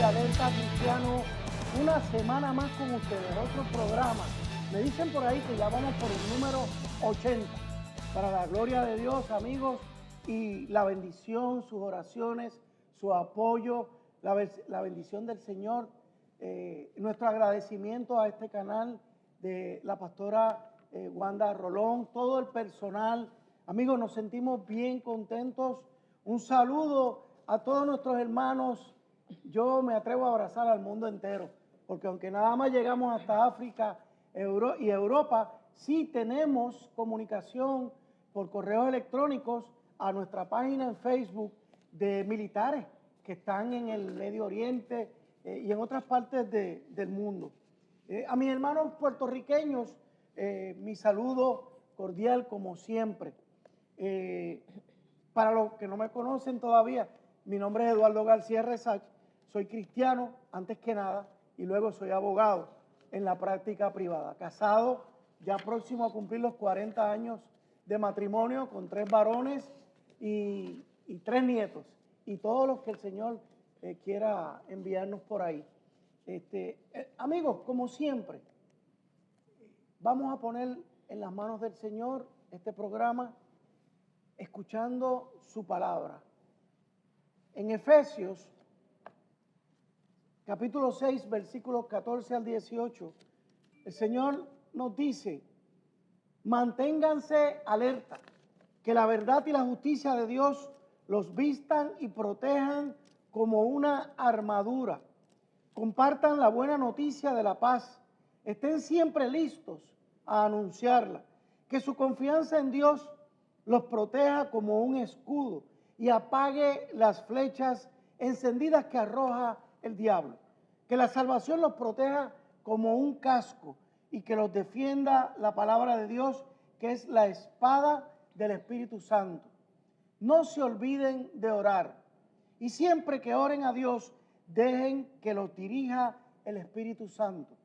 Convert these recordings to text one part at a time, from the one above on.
Alerta Cristiano, una semana más con ustedes, otro programa. Me dicen por ahí que ya vamos por el número 80. Para la gloria de Dios, amigos, y la bendición, sus oraciones, su apoyo, la bendición del Señor, nuestro agradecimiento a este canal de la pastora Wanda Rolón, todo el personal. Amigos, nos sentimos bien contentos. Un saludo a todos nuestros hermanos. Yo me atrevo a abrazar al mundo entero, porque aunque nada más llegamos hasta África y Europa, sí tenemos comunicación por correos electrónicos a nuestra página en Facebook de militares que están en el Medio Oriente y en otras partes del mundo. A mis hermanos puertorriqueños, mi saludo cordial como siempre. Para los que no me conocen todavía, mi nombre es Eduardo García Resach, soy cristiano antes que nada y luego soy abogado en la práctica privada, casado, ya próximo a cumplir los 40 años de matrimonio con 3 varones y 3 nietos y todos los que el Señor quiera enviarnos por ahí. Amigos, como siempre, vamos a poner en las manos del Señor este programa, escuchando su palabra. En Efesios, capítulo 6, versículos 14 al 18, el Señor nos dice: manténganse alerta, que la verdad y la justicia de Dios los vistan y protejan como una armadura. Compartan la buena noticia de la paz. Estén siempre listos a anunciarla. Que su confianza en Dios los proteja como un escudo y apague las flechas encendidas que arroja el diablo. Que la salvación los proteja como un casco y que los defienda la palabra de Dios, que es la espada del Espíritu Santo. No se olviden de orar y siempre que oren a Dios, dejen que los dirija el Espíritu Santo.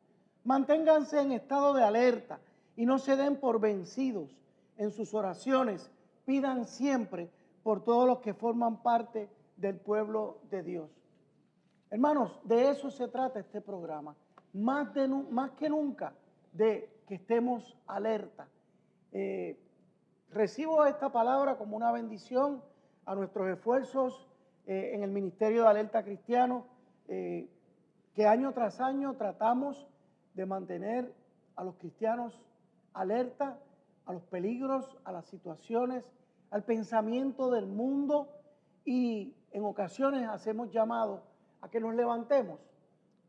Manténganse en estado de alerta y no se den por vencidos. En sus oraciones pidan siempre por todos los que forman parte del pueblo de Dios. Hermanos, de eso se trata este programa. Más que nunca, de que estemos alerta. Recibo esta palabra como una bendición a nuestros esfuerzos en el Ministerio de Alerta Cristiano, que año tras año tratamos de mantener a los cristianos alerta a los peligros, a las situaciones, al pensamiento del mundo, y en ocasiones hacemos llamado a que nos levantemos,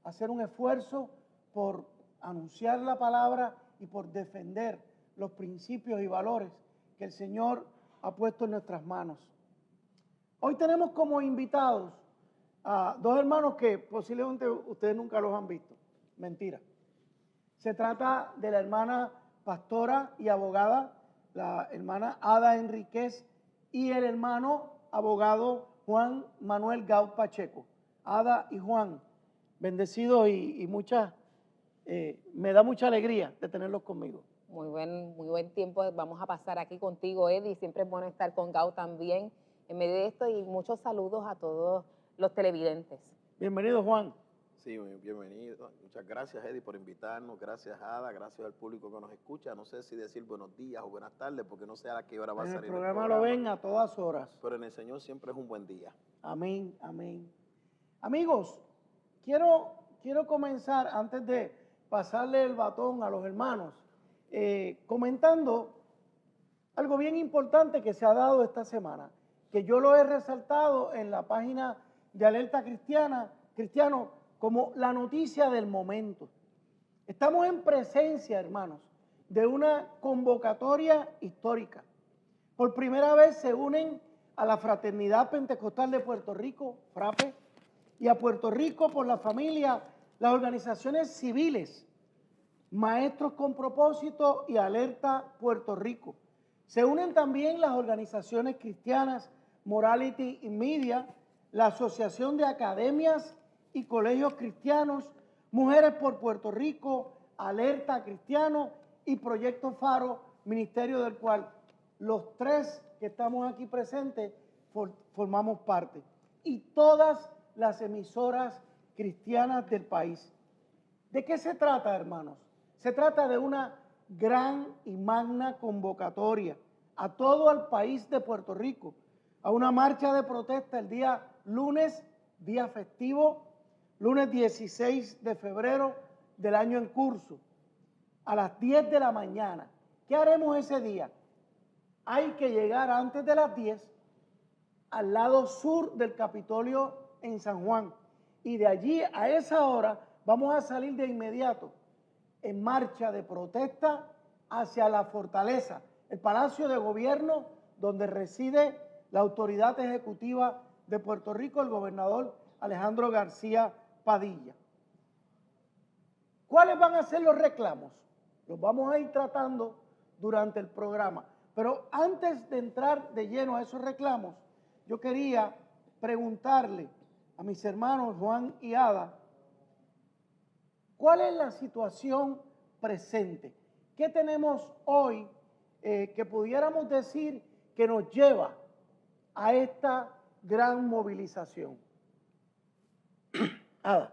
a hacer un esfuerzo por anunciar la palabra y por defender los principios y valores que el Señor ha puesto en nuestras manos. Hoy tenemos como invitados a 2 hermanos que posiblemente ustedes nunca los han visto. Mentira. Se trata de la hermana pastora y abogada, la hermana Ada Enríquez, y el hermano abogado Juan Manuel Gaut Pacheco. Ada y Juan, bendecidos y me da mucha alegría de tenerlos conmigo. Muy buen tiempo vamos a pasar aquí contigo, Eddie. Siempre es bueno estar con Gau también en medio de esto, y muchos saludos a todos los televidentes. Bienvenido, Juan. Sí, bienvenido. Muchas gracias, Eddie, por invitarnos. Gracias, Ada. Gracias al público que nos escucha. No sé si decir buenos días o buenas tardes, porque no sé a qué hora va a salir el programa. Lo ven a todas horas. Pero en el Señor siempre es un buen día. Amén, amén. Amigos, quiero comenzar, antes de pasarle el batón a los hermanos, comentando algo bien importante que se ha dado esta semana, que yo lo he resaltado en la página de Alerta Cristiano como la noticia del momento. Estamos en presencia, hermanos, de una convocatoria histórica. Por primera vez se unen a la Fraternidad Pentecostal de Puerto Rico, FRAPE, y a Puerto Rico por la Familia, las organizaciones civiles, Maestros con Propósito y Alerta Puerto Rico. Se unen también las organizaciones cristianas Morality y Media, la Asociación de Academias y Colegios Cristianos, Mujeres por Puerto Rico, Alerta Cristiano y Proyecto Faro, ministerio del cual los 3 que estamos aquí presentes formamos parte. Y todas las emisoras cristianas del país. ¿De qué se trata, hermanos? Se trata de una gran y magna convocatoria a todo el país de Puerto Rico, a una marcha de protesta el día lunes, día festivo, lunes 16 de febrero del año en curso, a las 10 de la mañana. ¿Qué haremos ese día? Hay que llegar antes de las 10 al lado sur del Capitolio en San Juan. Y de allí a esa hora vamos a salir de inmediato en marcha de protesta hacia la fortaleza, el Palacio de Gobierno, donde reside la autoridad ejecutiva de Puerto Rico, el gobernador Alejandro García Padilla. ¿Cuáles van a ser los reclamos? Los vamos a ir tratando durante el programa. Pero antes de entrar de lleno a esos reclamos, yo quería preguntarle a mis hermanos Juan y Ada, ¿cuál es la situación presente? ¿Qué tenemos hoy que pudiéramos decir que nos lleva a esta gran movilización? Ada.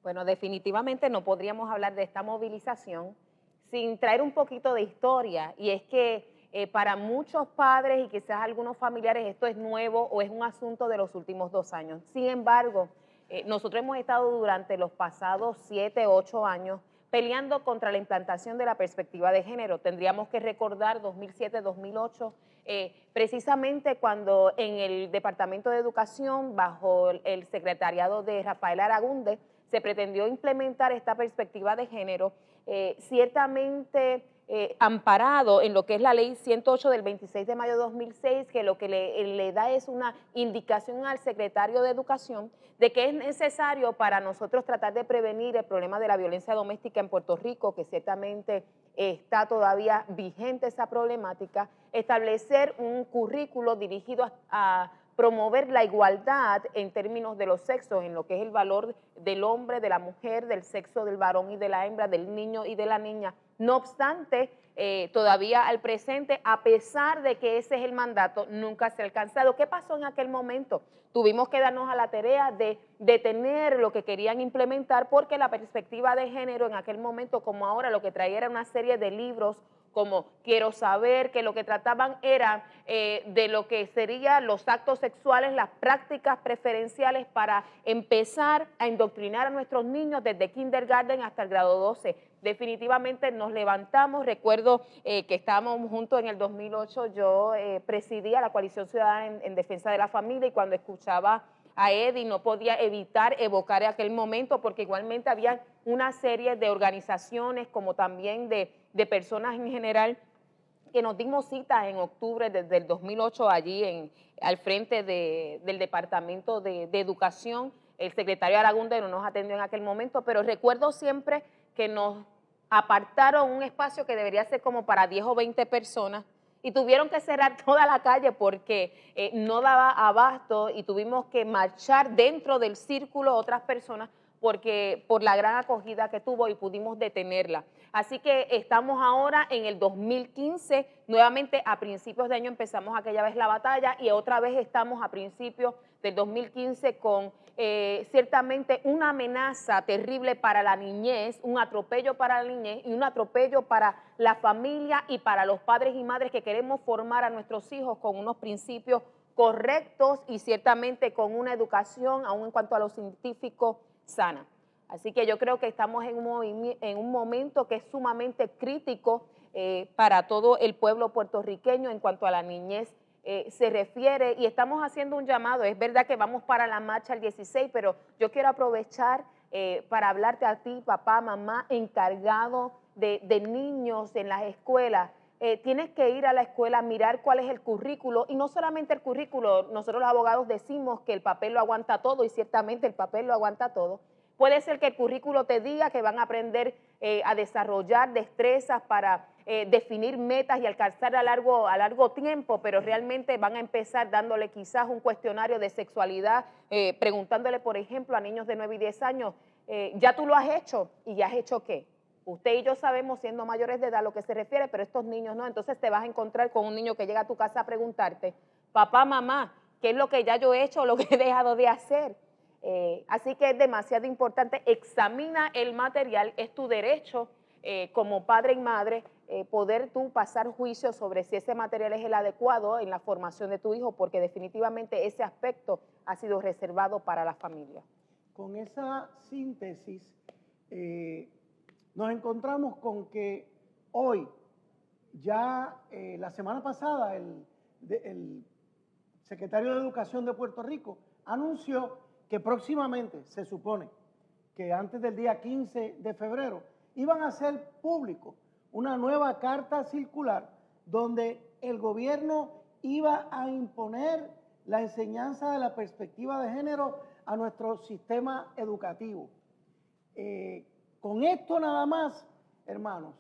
Bueno, definitivamente no podríamos hablar de esta movilización sin traer un poquito de historia, y es que para muchos padres y quizás algunos familiares esto es nuevo o es un asunto de los últimos 2 años. Sin embargo, nosotros hemos estado durante los pasados 7, 8 años peleando contra la implantación de la perspectiva de género. Tendríamos que recordar 2007, 2008, precisamente cuando en el Departamento de Educación, bajo el secretariado de Rafael Aragunde, se pretendió implementar esta perspectiva de género, ciertamente amparado en lo que es la ley 108 del 26 de mayo de 2006, que lo que le da es una indicación al secretario de Educación de que es necesario para nosotros tratar de prevenir el problema de la violencia doméstica en Puerto Rico, que ciertamente está todavía vigente esa problemática, establecer un currículo dirigido a promover la igualdad en términos de los sexos, en lo que es el valor del hombre, de la mujer, del sexo del varón y de la hembra, del niño y de la niña. No obstante, todavía al presente, a pesar de que ese es el mandato, nunca se ha alcanzado. ¿Qué pasó en aquel momento? Tuvimos que darnos a la tarea de detener lo que querían implementar, porque la perspectiva de género en aquel momento, como ahora, lo que traía era una serie de libros como Quiero Saber, que lo que trataban era de lo que serían los actos sexuales, las prácticas preferenciales para empezar a indoctrinar a nuestros niños desde kindergarten hasta el grado 12. Definitivamente nos levantamos. Recuerdo que estábamos juntos en el 2008, yo presidía la Coalición Ciudadana en Defensa de la Familia, y cuando escuchaba a Eddie no podía evitar evocar aquel momento, porque igualmente había una serie de organizaciones como también de personas en general que nos dimos cita en octubre desde el 2008 allí al frente del Departamento de Educación. El secretario Aragunde no nos atendió en aquel momento, pero recuerdo siempre que nos apartaron un espacio que debería ser como para 10 o 20 personas, y tuvieron que cerrar toda la calle porque no daba abasto, y tuvimos que marchar dentro del círculo otras personas por la gran acogida que tuvo, y pudimos detenerla. Así que estamos ahora en el 2015, nuevamente a principios de año empezamos aquella vez la batalla, y otra vez estamos a principios del 2015 con ciertamente una amenaza terrible para la niñez, un atropello para la niñez y un atropello para la familia y para los padres y madres que queremos formar a nuestros hijos con unos principios correctos y ciertamente con una educación, aún en cuanto a lo científico, sana. Así que yo creo que estamos en un momento que es sumamente crítico para todo el pueblo puertorriqueño en cuanto a la niñez se refiere, y estamos haciendo un llamado. Es verdad que vamos para la marcha el 16, pero yo quiero aprovechar para hablarte a ti, papá, mamá, encargado de niños en las escuelas. Tienes que ir a la escuela, mirar cuál es el currículo, y no solamente el currículo. Nosotros los abogados decimos que el papel lo aguanta todo, y ciertamente el papel lo aguanta todo. Puede ser que el currículo te diga que van a aprender a desarrollar destrezas para definir metas y alcanzar a largo tiempo, pero realmente van a empezar dándole quizás un cuestionario de sexualidad, preguntándole, por ejemplo, a niños de 9 y 10 años, ¿ya tú lo has hecho? ¿Y ya has hecho qué? Usted y yo sabemos, siendo mayores de edad, a lo que se refiere, pero estos niños no. Entonces te vas a encontrar con un niño que llega a tu casa a preguntarte, papá, mamá, ¿qué es lo que ya yo he hecho o lo que he dejado de hacer? Así que es demasiado importante, examina el material, es tu derecho como padre y madre poder tú pasar juicio sobre si ese material es el adecuado en la formación de tu hijo, porque definitivamente ese aspecto ha sido reservado para la familia. Con esa síntesis nos encontramos con que hoy, ya la semana pasada, el secretario de Educación de Puerto Rico anunció que próximamente, se supone que antes del día 15 de febrero, iban a hacer público una nueva carta circular donde el gobierno iba a imponer la enseñanza de la perspectiva de género a nuestro sistema educativo. Con esto nada más, hermanos,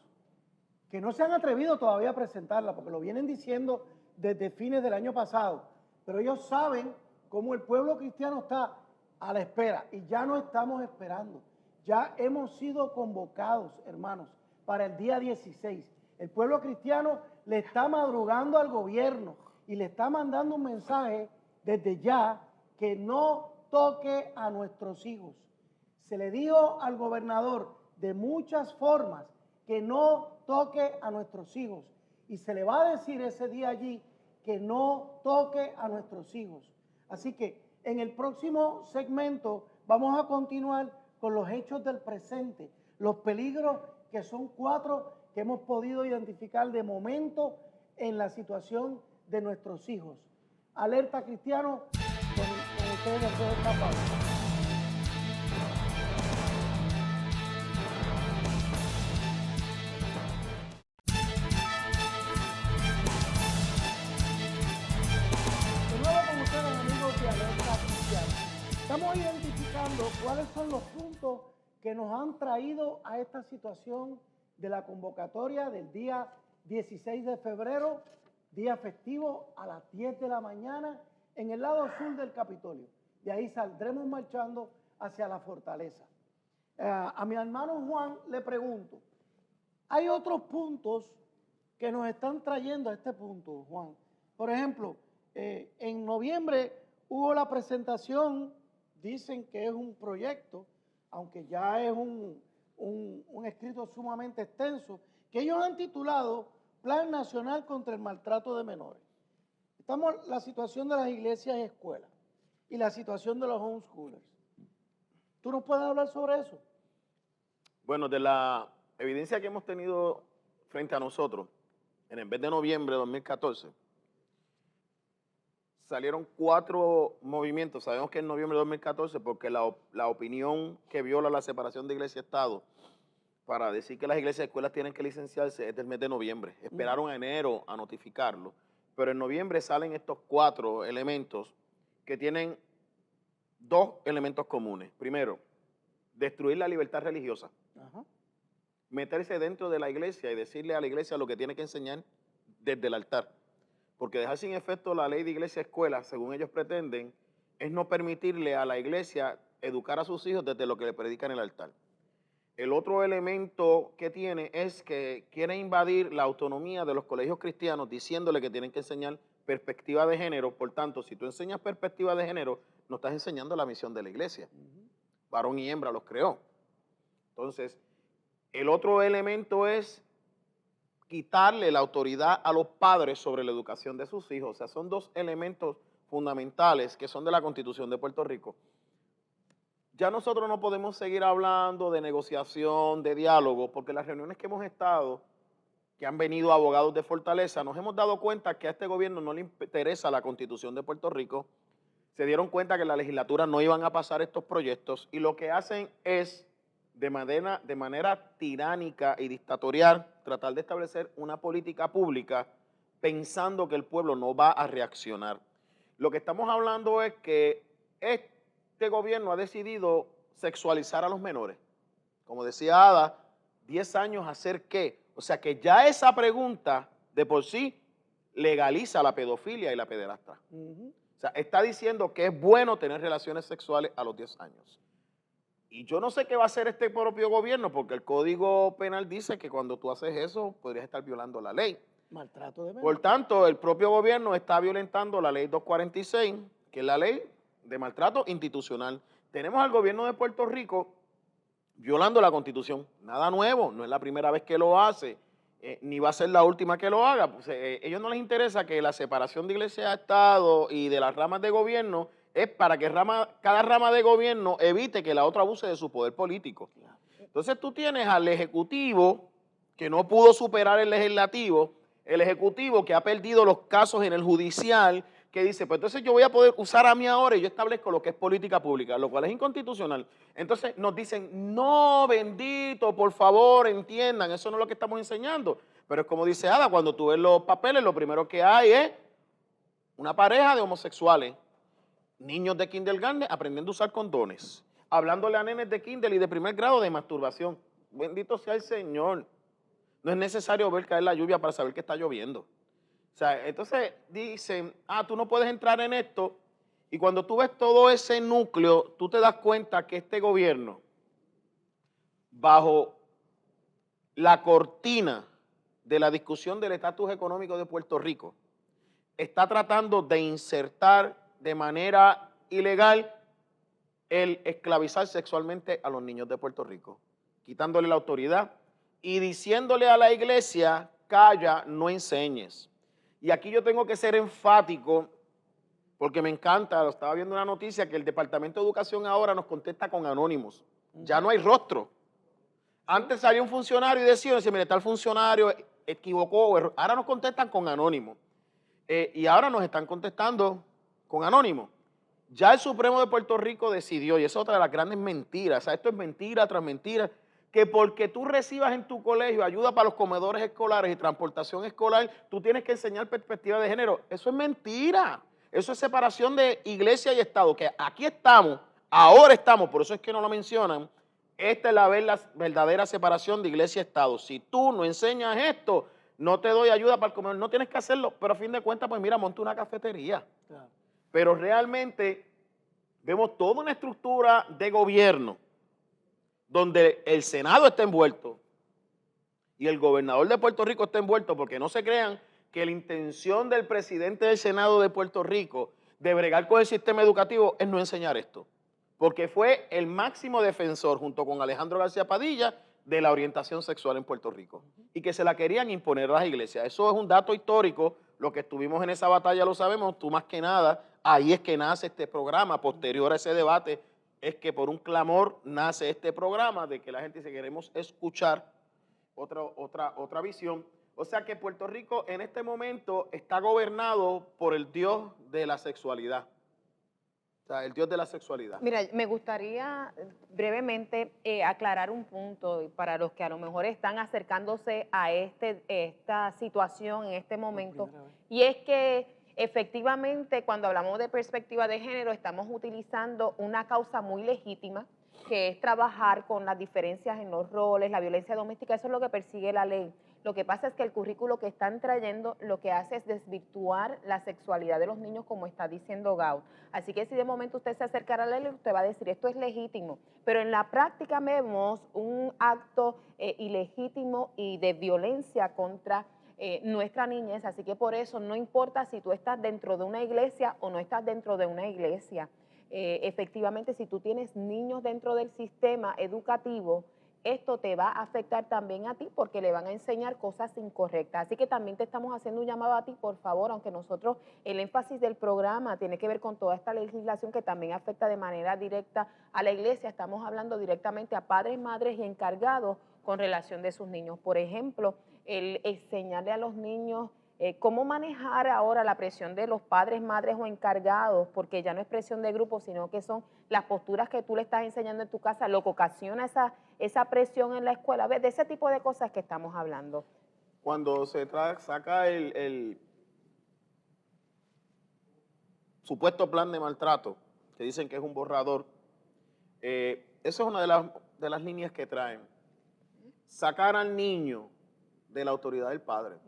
que no se han atrevido todavía a presentarla, porque lo vienen diciendo desde fines del año pasado, pero ellos saben cómo el pueblo cristiano está a la espera, y ya no estamos esperando. Ya hemos sido convocados, hermanos, para el día 16. El pueblo cristiano le está madrugando al gobierno y le está mandando un mensaje desde ya que no toque a nuestros hijos. Se le dijo al gobernador de muchas formas que no toque a nuestros hijos, y se le va a decir ese día allí que no toque a nuestros hijos. Así que en el próximo segmento vamos a continuar con los hechos del presente, los peligros, que son 4 que hemos podido identificar de momento en la situación de nuestros hijos. Alerta Cristiano, con ustedes después de esta pausa. De nuevo con ustedes, amigos de Alerta Cristiano. Estamos identificando cuáles son los puntos que nos han traído a esta situación de la convocatoria del día 16 de febrero, día festivo, a las 10 de la mañana, en el lado sur del Capitolio. De ahí saldremos marchando hacia la fortaleza. A mi hermano Juan le pregunto, hay otros puntos que nos están trayendo a este punto, Juan. Por ejemplo, en noviembre hubo la presentación, dicen que es un proyecto, aunque ya es un escrito sumamente extenso, que ellos han titulado Plan Nacional contra el Maltrato de Menores. Estamos en la situación de las iglesias y escuelas y la situación de los homeschoolers. ¿Tú nos puedes hablar sobre eso? Bueno, de la evidencia que hemos tenido frente a nosotros, en el mes de noviembre de 2014, salieron 4 movimientos. Sabemos que en noviembre de 2014, porque la opinión que viola la separación de iglesia y Estado para decir que las iglesias y escuelas tienen que licenciarse es del mes de noviembre. Esperaron a enero a notificarlo, pero en noviembre salen estos 4 elementos que tienen 2 elementos comunes. Primero, destruir la libertad religiosa. Ajá. Meterse dentro de la iglesia y decirle a la iglesia lo que tiene que enseñar desde el altar. Porque dejar sin efecto la ley de iglesia y escuela, según ellos pretenden, es no permitirle a la iglesia educar a sus hijos desde lo que le predica en el altar. El otro elemento que tiene es que quiere invadir la autonomía de los colegios cristianos diciéndole que tienen que enseñar perspectiva de género. Por tanto, si tú enseñas perspectiva de género, no estás enseñando la misión de la iglesia. Varón y hembra los creó. Entonces, el otro elemento es quitarle la autoridad a los padres sobre la educación de sus hijos. O sea, son 2 elementos fundamentales que son de la Constitución de Puerto Rico. Ya nosotros no podemos seguir hablando de negociación, de diálogo, porque las reuniones que hemos estado, que han venido abogados de Fortaleza, nos hemos dado cuenta que a este gobierno no le interesa la Constitución de Puerto Rico. Se dieron cuenta que en la legislatura no iban a pasar estos proyectos y lo que hacen es, de manera tiránica y dictatorial, tratar de establecer una política pública pensando que el pueblo no va a reaccionar. Lo que estamos hablando es que este gobierno ha decidido sexualizar a los menores. Como decía Ada, 10 años ¿hacer qué? O sea que ya esa pregunta de por sí legaliza la pedofilia y la pederastia. O sea, está diciendo que es bueno tener relaciones sexuales a los 10 años. Y yo no sé qué va a hacer este propio gobierno, porque el Código Penal dice que cuando tú haces eso, podrías estar violando la ley. Maltrato de menores. Por tanto, el propio gobierno está violentando la ley 246, que es la ley de maltrato institucional, tenemos al gobierno de Puerto Rico violando la Constitución. Nada nuevo, no es la primera vez que lo hace, ni va a ser la última que lo haga. Pues, ellos no les interesa que la separación de iglesia a Estado y de las ramas de gobierno es para que cada rama de gobierno evite que la otra abuse de su poder político. Entonces tú tienes al Ejecutivo que no pudo superar el Legislativo, el Ejecutivo que ha perdido los casos en el Judicial, que dice, pues entonces yo voy a poder usar a mí ahora y yo establezco lo que es política pública, lo cual es inconstitucional. Entonces nos dicen, no, bendito, por favor, entiendan, eso no es lo que estamos enseñando. Pero es como dice Ada, cuando tú ves los papeles, lo primero que hay es una pareja de homosexuales, niños de kindergarten aprendiendo a usar condones, hablándole a nenes de kinder y de primer grado de masturbación. Bendito sea el Señor. No es necesario ver caer la lluvia para saber que está lloviendo. O sea, entonces dicen, tú no puedes entrar en esto. Y cuando tú ves todo ese núcleo, tú te das cuenta que este gobierno, bajo la cortina de la discusión del estatus económico de Puerto Rico, está tratando de insertar de manera ilegal el esclavizar sexualmente a los niños de Puerto Rico, quitándole la autoridad y diciéndole a la iglesia, calla, no enseñes. Y aquí yo tengo que ser enfático, porque me encanta, lo estaba viendo una noticia, que el Departamento de Educación ahora nos contesta con anónimos. Ya no hay rostro. Antes salía un funcionario y decía, mire, tal funcionario equivocó, ahora nos contestan con anónimos. Y ahora nos están contestando con anónimos. Ya el Supremo de Puerto Rico decidió, y esa es otra de las grandes mentiras, o sea, esto es mentira tras mentira, que porque tú recibas en tu colegio ayuda para los comedores escolares y transportación escolar, tú tienes que enseñar perspectiva de género. Eso es mentira. Eso es separación de iglesia y Estado, que aquí estamos, ahora estamos, por eso es que no lo mencionan. Esta es la verdadera separación de iglesia y Estado. Si tú no enseñas esto, no te doy ayuda para el comedor, no tienes que hacerlo, pero a fin de cuentas, pues mira, monta una cafetería. Claro. Pero realmente vemos toda una estructura de gobierno donde el Senado está envuelto y el gobernador de Puerto Rico está envuelto, porque no se crean que la intención del presidente del Senado de Puerto Rico de bregar con el sistema educativo es no enseñar esto, porque fue el máximo defensor, junto con Alejandro García Padilla, de la orientación sexual en Puerto Rico, y que se la querían imponer a las iglesias. Eso es un dato histórico, lo que estuvimos en esa batalla lo sabemos, tú más que nada, ahí es que nace este programa, posterior a ese debate, es que por un clamor nace este programa de que la gente dice, queremos escuchar otra visión. O sea que Puerto Rico en este momento está gobernado por el Dios de la sexualidad. O sea, el Dios de la sexualidad. Mira, me gustaría brevemente aclarar un punto para los que a lo mejor están acercándose a esta situación en este momento, y es que efectivamente cuando hablamos de perspectiva de género estamos utilizando una causa muy legítima, que es trabajar con las diferencias en los roles, la violencia doméstica. Eso es lo que persigue la ley. Lo que pasa es que el currículo que están trayendo lo que hace es desvirtuar la sexualidad de los niños, como está diciendo Gaud. Así que si de momento usted se acercara a la ley, usted va a decir, esto es legítimo. Pero en la práctica vemos un acto ilegítimo y de violencia contra nuestra niñez. Así que por eso no importa si tú estás dentro de una iglesia o no estás dentro de una iglesia. Efectivamente, si tú tienes niños dentro del sistema educativo, esto te va a afectar también a ti, porque le van a enseñar cosas incorrectas. Así que también te estamos haciendo un llamado a ti, por favor, aunque nosotros el énfasis del programa tiene que ver con toda esta legislación que también afecta de manera directa a la iglesia, estamos hablando directamente a padres, madres y encargados con relación de sus niños. Por ejemplo, el enseñarle a los niños cómo manejar ahora la presión de los padres, madres o encargados, porque ya no es presión de grupo, sino que son las posturas que tú le estás enseñando en tu casa, lo que ocasiona esa presión en la escuela. ¿Ves? De ese tipo de cosas que estamos hablando. Cuando se saca el supuesto plan de maltrato, que dicen que es un borrador, eso es una de las líneas que traen. Sacar al niño de la autoridad del padre.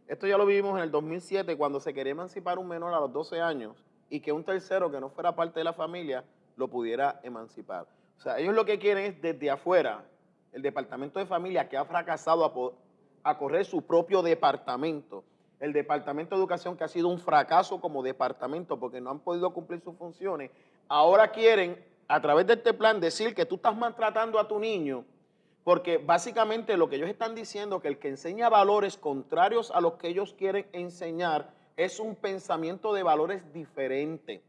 Esto ya lo vivimos en el 2007, cuando se quería emancipar un menor a los 12 años y que un tercero que no fuera parte de la familia lo pudiera emancipar. O sea, ellos lo que quieren es desde afuera, el Departamento de Familia, que ha fracasado a correr su propio departamento, el Departamento de Educación, que ha sido un fracaso como departamento porque no han podido cumplir sus funciones, ahora quieren a través de este plan, decir que tú estás maltratando a tu niño, porque básicamente lo que ellos están diciendo, que el que enseña valores contrarios a los que ellos quieren enseñar, es un pensamiento de valores diferente.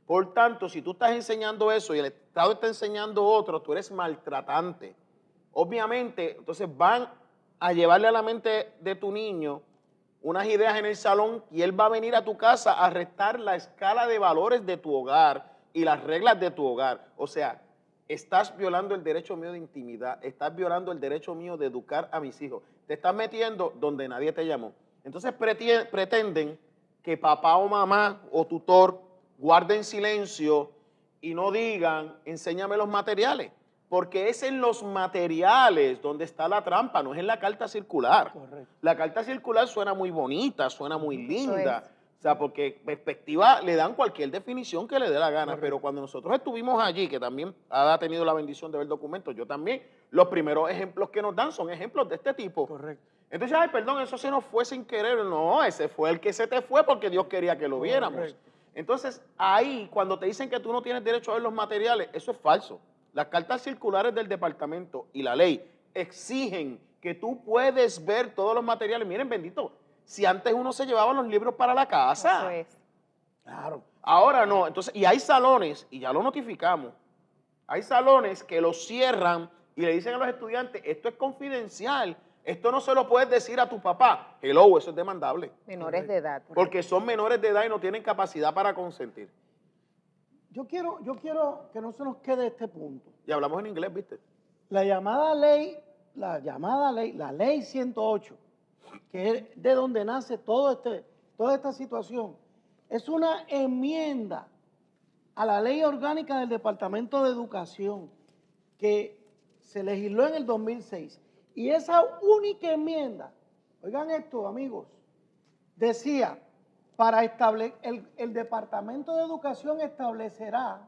Por tanto, si tú estás enseñando eso y el Estado está enseñando otro, tú eres maltratante. Obviamente, entonces van a llevarle a la mente de tu niño unas ideas en el salón y él va a venir a tu casa a restar la escala de valores de tu hogar y las reglas de tu hogar. O sea, estás violando el derecho mío de intimidad, estás violando el derecho mío de educar a mis hijos, te estás metiendo donde nadie te llamó. Entonces pretenden que papá o mamá o tutor guarden silencio y no digan, enséñame los materiales, porque es en los materiales donde está la trampa, no es en la carta circular. Correcto. La carta circular suena muy bonita, suena muy linda, es. o sea, porque perspectiva le dan cualquier definición que le dé la gana, Correcto. pero cuando nosotros estuvimos allí, que también ha tenido la bendición de ver documentos, yo también, los primeros ejemplos que nos dan son ejemplos de este tipo. Correcto. Entonces, ay, perdón, eso se nos fue sin querer. No, ese fue el que se te fue porque Dios quería que lo viéramos. Correcto. Entonces, ahí, cuando te dicen que tú no tienes derecho a ver los materiales, eso es falso. Las cartas circulares del departamento y la ley exigen que tú puedes ver todos los materiales. Miren, bendito, si antes uno se llevaba los libros para la casa. Eso es. Claro. Ahora no. Entonces, y hay salones, y ya lo notificamos, hay salones que los cierran y le dicen a los estudiantes, esto es confidencial, esto no se lo puedes decir a tu papá. Hello, eso es demandable. Menores de edad. Porque son menores de edad y no tienen capacidad para consentir. Yo quiero que no se nos quede este punto. Y hablamos en inglés, ¿viste? La ley 108, que es de donde nace toda esta situación, es una enmienda a la ley orgánica del Departamento de Educación que se legisló en el 2006. Y esa única enmienda, oigan esto, amigos, decía, el Departamento de Educación establecerá,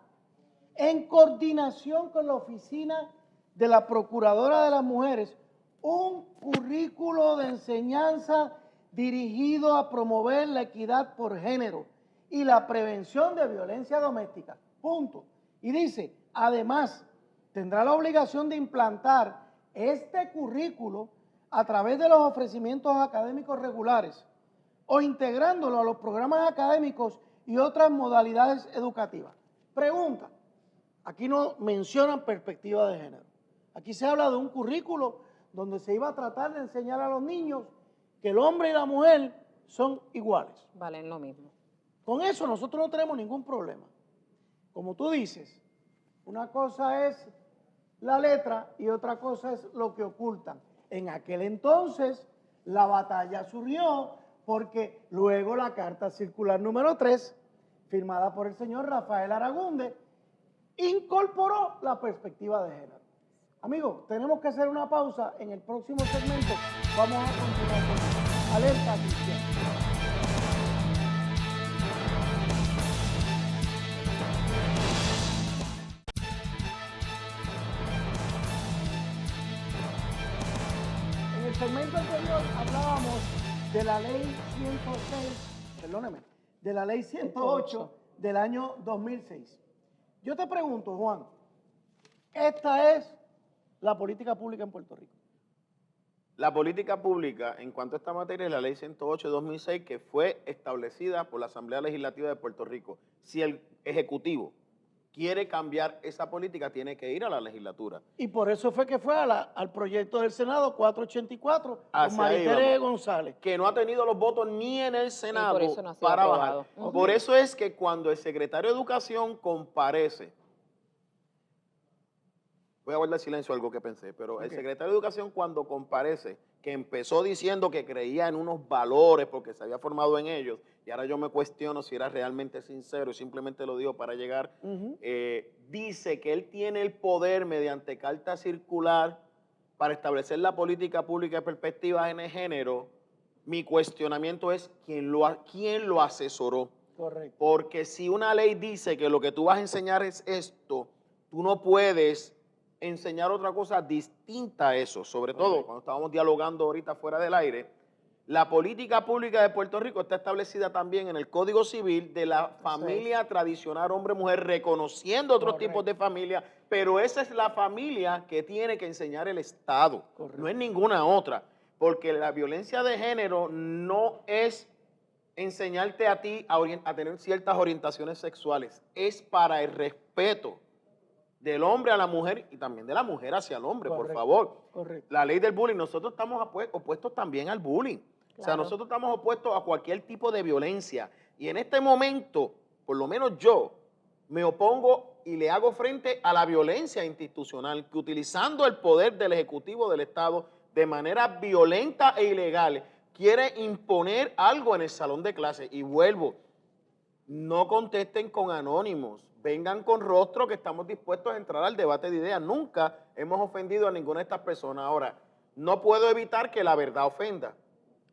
en coordinación con la Oficina de la Procuradora de las Mujeres, un currículo de enseñanza dirigido a promover la equidad por género y la prevención de violencia doméstica. Punto. Y dice, además, tendrá la obligación de implantar este currículo a través de los ofrecimientos académicos regulares o integrándolo a los programas académicos y otras modalidades educativas. Pregunta, aquí no mencionan perspectiva de género. Aquí se habla de un currículo donde se iba a tratar de enseñar a los niños que el hombre y la mujer son iguales. Valen lo mismo. Con eso nosotros no tenemos ningún problema. Como tú dices, una cosa es la letra y otra cosa es lo que ocultan. En aquel entonces la batalla surgió porque luego la carta circular número 3, firmada por el señor Rafael Aragunde, incorporó la perspectiva de género. Amigos, tenemos que hacer una pausa. En el próximo segmento vamos a continuar con Alerta Cristiana. En el segmento anterior hablábamos de la ley 106, perdóneme, de la ley 108 del año 2006. Yo te pregunto, Juan, esta es la política pública en Puerto Rico. La política pública en cuanto a esta materia es la ley 108 de 2006 que fue establecida por la Asamblea Legislativa de Puerto Rico. Si el Ejecutivo quiere cambiar esa política, tiene que ir a la legislatura. Y por eso fue que fue al proyecto del Senado 484 con Hacia ahí Maritere vamos. González. Que no ha tenido los votos ni en el Senado por eso no ha sido para bajar. aprobado. Ujú. Por eso es que cuando el secretario de Educación comparece, voy a guardar silencio algo que pensé, pero el secretario de Educación cuando comparece, que empezó diciendo que creía en unos valores porque se había formado en ellos, y ahora yo me cuestiono si era realmente sincero y simplemente lo dijo para llegar, dice que él tiene el poder mediante carta circular para establecer la política pública de perspectivas en el género. Mi cuestionamiento es quién lo asesoró. Correcto. Porque si una ley dice que lo que tú vas a enseñar es esto, tú no puedes enseñar otra cosa distinta a eso. Sobre todo, cuando estábamos dialogando ahorita fuera del aire, La política pública de Puerto Rico está establecida también en el Código Civil de la familia tradicional hombre-mujer, reconociendo otros tipos de familia, pero esa es la familia que tiene que enseñar el Estado, no es ninguna otra, porque la violencia de género no es enseñarte a ti a tener ciertas orientaciones sexuales, es para el respeto del hombre a la mujer y también de la mujer hacia el hombre, por favor. La ley del bullying, nosotros estamos opuestos también al bullying. O sea, nosotros estamos opuestos a cualquier tipo de violencia. Y en este momento, por lo menos yo, me opongo y le hago frente a la violencia institucional, que utilizando el poder del Ejecutivo del Estado de manera violenta e ilegal, quiere imponer algo en el salón de clase. Y vuelvo, no contesten con anónimos, vengan con rostro que estamos dispuestos a entrar al debate de ideas. Nunca hemos ofendido a ninguna de estas personas. Ahora, no puedo evitar que la verdad ofenda.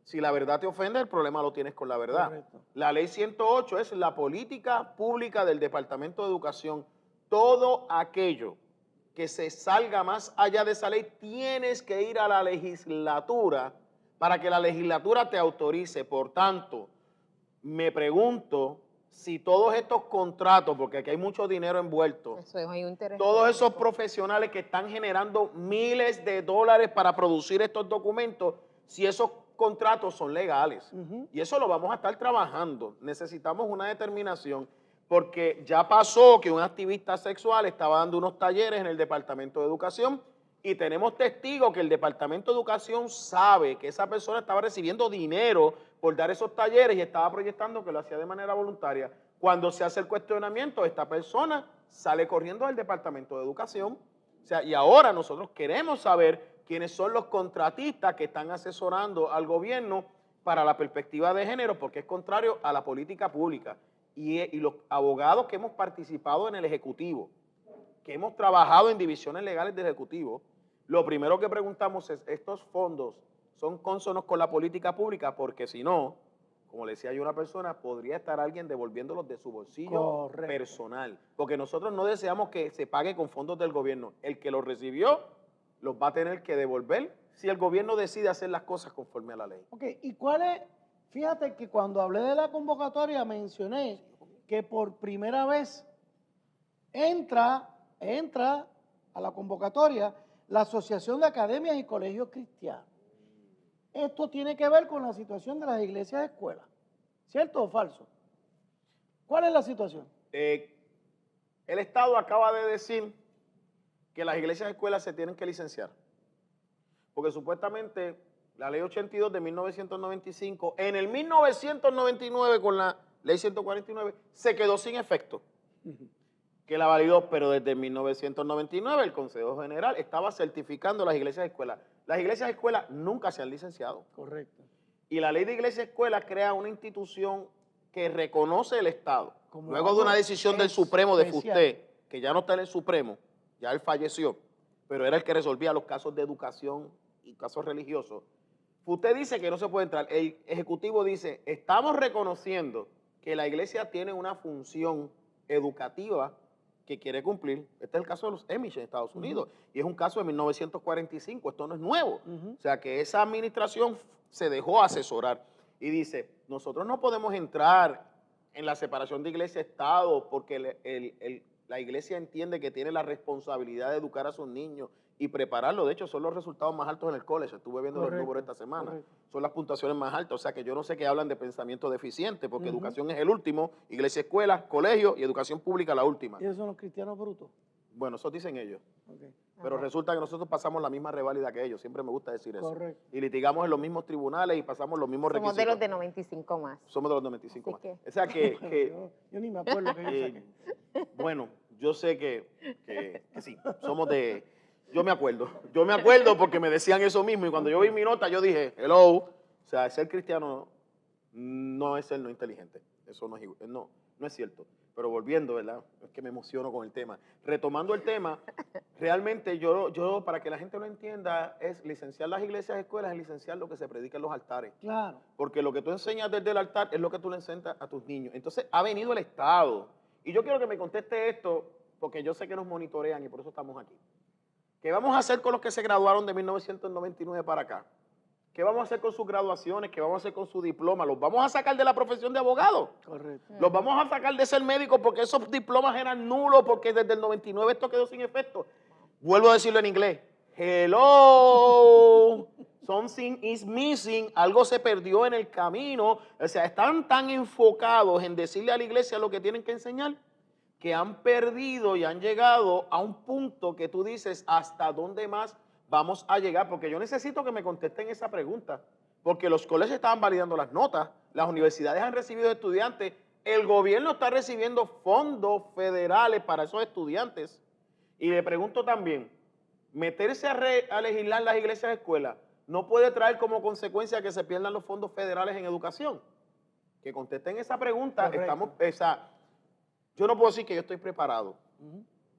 Si la verdad te ofende, el problema lo tienes con la verdad. Correcto. La ley 108 es la política pública del Departamento de Educación. Todo aquello que se salga más allá de esa ley, tienes que ir a la legislatura para que la legislatura te autorice. Por tanto, me pregunto si todos estos contratos, porque aquí hay mucho dinero envuelto, todos esos profesionales que están generando miles de dólares para producir estos documentos, si esos contratos son legales. Y eso lo vamos a estar trabajando. Necesitamos una determinación, porque ya pasó que un activista sexual estaba dando unos talleres en el Departamento de Educación y tenemos testigos que el Departamento de Educación sabe que esa persona estaba recibiendo dinero por dar esos talleres y estaba proyectando que lo hacía de manera voluntaria. Cuando se hace el cuestionamiento, esta persona sale corriendo del Departamento de Educación. O sea, y ahora nosotros queremos saber quiénes son los contratistas que están asesorando al gobierno para la perspectiva de género, porque es contrario a la política pública. Y los abogados que hemos participado en el Ejecutivo, que hemos trabajado en divisiones legales del Ejecutivo, lo primero que preguntamos es, ¿estos fondos son cónsonos con la política pública? Porque si no, como le decía yo a una persona, podría estar alguien devolviéndolos de su bolsillo personal. Porque nosotros no deseamos que se pague con fondos del gobierno. El que los recibió los va a tener que devolver si el gobierno decide hacer las cosas conforme a la ley. Ok, ¿y cuál es? Fíjate que cuando hablé de la convocatoria mencioné que por primera vez entra a la convocatoria la Asociación de Academias y Colegios Cristianos. Esto tiene que ver con la situación de las iglesias escuelas, ¿cierto o falso? ¿Cuál es la situación? El Estado acaba de decir que las iglesias escuelas se tienen que licenciar, porque supuestamente la ley 82 de 1995, en el 1999 con la ley 149, se quedó sin efecto, que la validó, pero desde 1999 el Consejo General estaba certificando las iglesias escuelas. Las iglesias escuelas nunca se han licenciado. Correcto. Y la ley de iglesias escuelas crea una institución que reconoce el Estado. Luego de una decisión del Supremo de Fusté, que ya no está en el Supremo, ya él falleció, pero era el que resolvía los casos de educación y casos religiosos. Fusté dice que no se puede entrar. El Ejecutivo dice, estamos reconociendo que la iglesia tiene una función educativa que quiere cumplir. Este es el caso de los Amish en Estados Unidos, y es un caso de 1945, esto no es nuevo. O sea que esa administración se dejó asesorar y dice, nosotros no podemos entrar en la separación de iglesia-estado porque la iglesia entiende que tiene la responsabilidad de educar a sus niños y prepararlo. De hecho, son los resultados más altos en el college. Estuve viendo los números esta semana. Son las puntuaciones más altas. O sea que yo no sé qué hablan de pensamiento deficiente, porque educación es el último, iglesia, escuela, colegio y educación pública la última. ¿Y esos son los cristianos brutos? Bueno, eso dicen ellos. Pero resulta que nosotros pasamos la misma reválida que ellos. Siempre me gusta decir eso. Y litigamos en los mismos tribunales y pasamos los mismos requisitos. Somos de los de 95 más. Somos de los de 95 más. O sea que yo ni me acuerdo que yo saqué. Bueno, yo sé que sí, somos de... Yo me acuerdo porque me decían eso mismo y cuando yo vi mi nota yo dije, hello, o sea, ser cristiano no es ser no inteligente, eso no es cierto. Pero volviendo, ¿verdad? Es que me emociono con el tema. Retomando el tema, realmente yo para que la gente lo entienda, es licenciar las iglesias, escuelas, es licenciar lo que se predica en los altares. Claro. Porque lo que tú enseñas desde el altar es lo que tú le enseñas a tus niños. Entonces ha venido el Estado. Y yo quiero que me conteste esto, porque yo sé que nos monitorean y por eso estamos aquí. ¿Qué vamos a hacer con los que se graduaron de 1999 para acá? ¿Qué vamos a hacer con sus graduaciones? ¿Qué vamos a hacer con su diploma? ¿Los vamos a sacar de la profesión de abogado? Correcto. ¿Los vamos a sacar de ser médicos porque esos diplomas eran nulos, porque desde el 99 esto quedó sin efecto? Vuelvo a decirlo en inglés. Hello. Something is missing. Algo se perdió en el camino. O sea, están tan enfocados en decirle a la iglesia lo que tienen que enseñar que han perdido y han llegado a un punto que tú dices, ¿hasta dónde más vamos a llegar? Porque yo necesito que me contesten esa pregunta, porque los colegios estaban validando las notas, las universidades han recibido estudiantes, el gobierno está recibiendo fondos federales para esos estudiantes. Y le pregunto también, meterse a legislar las iglesias escuelas no puede traer como consecuencia que se pierdan los fondos federales en educación. Que contesten esa pregunta. Yo no puedo decir que yo estoy preparado,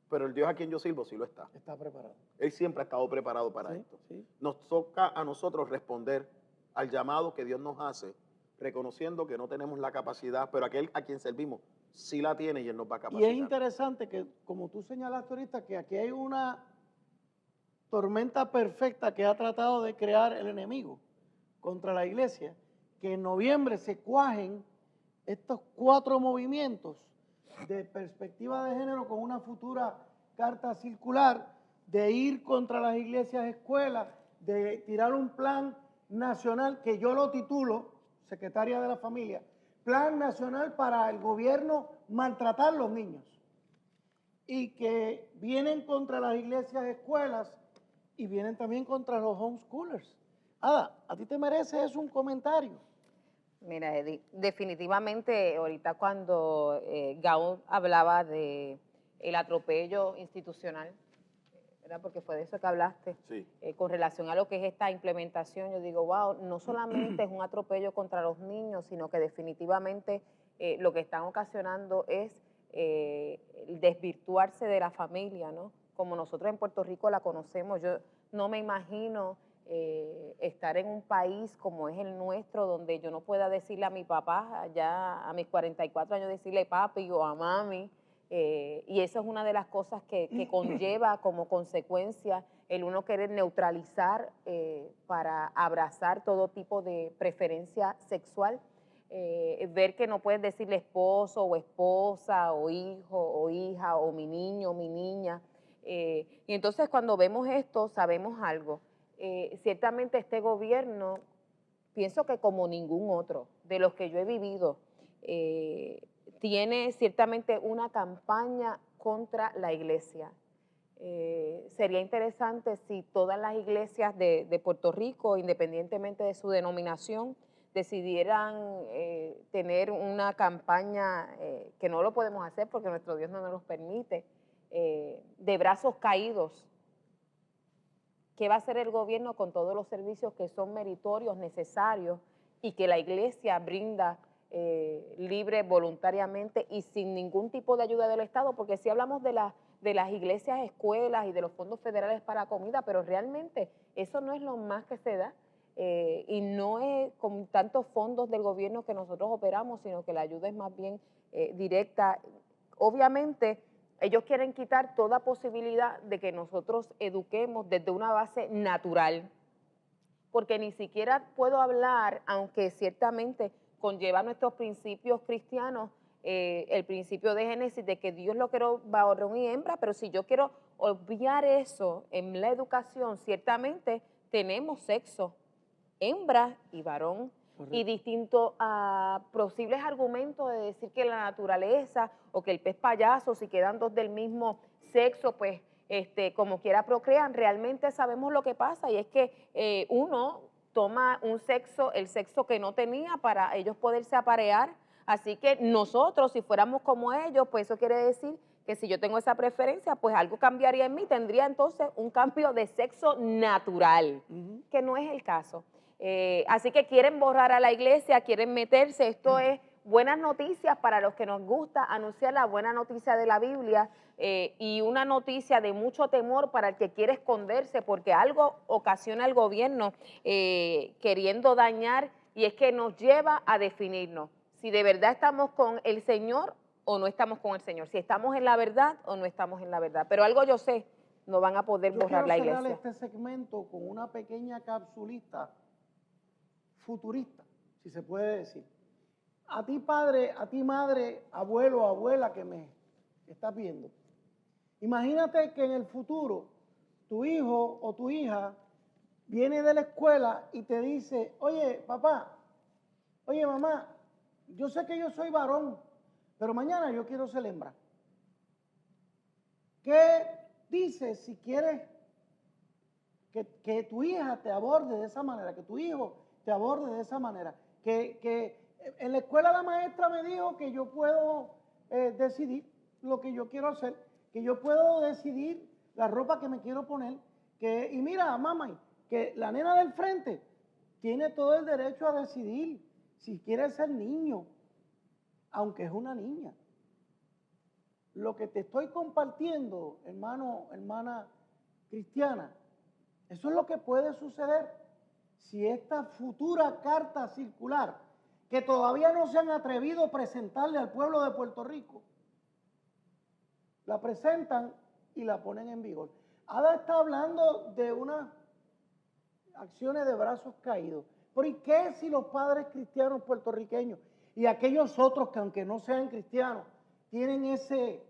pero el Dios a quien yo sirvo sí lo está. Está preparado. Él siempre ha estado preparado para esto. Sí. Nos toca a nosotros responder al llamado que Dios nos hace, reconociendo que no tenemos la capacidad, pero aquel a quien servimos sí la tiene y Él nos va a capacitar. Y es interesante que, como tú señalaste ahorita, que aquí hay una tormenta perfecta que ha tratado de crear el enemigo contra la iglesia, que en noviembre se cuajen estos 4 movimientos de perspectiva de género con una futura carta circular, de ir contra las iglesias escuelas, de tirar un plan nacional que yo lo titulo, secretaria de la familia, Plan Nacional para el gobierno maltratar a los niños, y que vienen contra las iglesias escuelas y vienen también contra los homeschoolers. Ada, a ti te merece eso un comentario. Mira, Eddie, definitivamente ahorita cuando Gao hablaba de el atropello institucional, ¿verdad? Porque fue de eso que hablaste, Sí. Con relación a lo que es esta implementación, yo digo, wow, no solamente es un atropello contra los niños, sino que definitivamente lo que están ocasionando es el desvirtuarse de la familia, ¿no? Como nosotros en Puerto Rico la conocemos. Yo no me imagino estar en un país como es el nuestro, donde yo no pueda decirle a mi papá, ya a mis 44 años, decirle papi o a mami, y eso es una de las cosas que conlleva como consecuencia el uno querer neutralizar para abrazar todo tipo de preferencia sexual, ver que no puedes decirle esposo o esposa o hijo o hija o mi niño o mi niña, y entonces cuando vemos esto sabemos algo. Ciertamente este gobierno, pienso que como ningún otro de los que yo he vivido, tiene ciertamente una campaña contra la iglesia. Sería interesante si todas las iglesias de Puerto Rico, independientemente de su denominación, decidieran tener una campaña, que no lo podemos hacer porque nuestro Dios no nos lo permite, de brazos caídos. ¿Qué va a hacer el gobierno con todos los servicios que son meritorios, necesarios y que la iglesia brinda libre, voluntariamente y sin ningún tipo de ayuda del Estado? Porque si hablamos de las iglesias, escuelas y de los fondos federales para comida, pero realmente eso no es lo más que se da y no es con tantos fondos del gobierno que nosotros operamos, sino que la ayuda es más bien directa. Obviamente, ellos quieren quitar toda posibilidad de que nosotros eduquemos desde una base natural, porque ni siquiera puedo hablar, aunque ciertamente conlleva nuestros principios cristianos, el principio de Génesis, de que Dios lo creó varón y hembra, pero si yo quiero obviar eso en la educación, ciertamente tenemos sexo, hembra y varón. Correcto. Y distinto a posibles argumentos de decir que la naturaleza o que el pez payaso, si quedan dos del mismo sexo, pues como quiera procrean, realmente sabemos lo que pasa, y es que uno toma un sexo, el sexo que no tenía, para ellos poderse aparear. Así que nosotros, si fuéramos como ellos, pues eso quiere decir que si yo tengo esa preferencia, pues algo cambiaría en mí, tendría entonces un cambio de sexo natural, que no es el caso. Así que quieren borrar a la iglesia, quieren meterse. Esto es buenas noticias para los que nos gusta anunciar la buena noticia de la Biblia, y una noticia de mucho temor para el que quiere esconderse, porque algo ocasiona el gobierno queriendo dañar, y es que nos lleva a definirnos si de verdad estamos con el Señor o no estamos con el Señor, si estamos en la verdad o no estamos en la verdad. Pero algo yo sé, no van a poder borrar la iglesia. Yo quiero cerrar este segmento con una pequeña capsulita futurista, si se puede decir. A ti padre, a ti madre, abuelo, abuela que me estás viendo. Imagínate que en el futuro tu hijo o tu hija viene de la escuela y te dice, oye papá, oye mamá, yo sé que yo soy varón, pero mañana yo quiero ser hembra. ¿Qué dices si quieres que tu hija te aborde de esa manera, que tu hijo te aborde de esa manera? Que en la escuela la maestra me dijo que yo puedo decidir lo que yo quiero hacer, que yo puedo decidir la ropa que me quiero poner, y mira, mamá, que la nena del frente tiene todo el derecho a decidir si quiere ser niño, aunque es una niña. Lo que te estoy compartiendo, hermano, hermana cristiana, eso es lo que puede suceder si esta futura carta circular, que todavía no se han atrevido a presentarle al pueblo de Puerto Rico, la presentan y la ponen en vigor. Ada está hablando de unas acciones de brazos caídos. ¿Pero y qué si los padres cristianos puertorriqueños y aquellos otros que aunque no sean cristianos tienen ese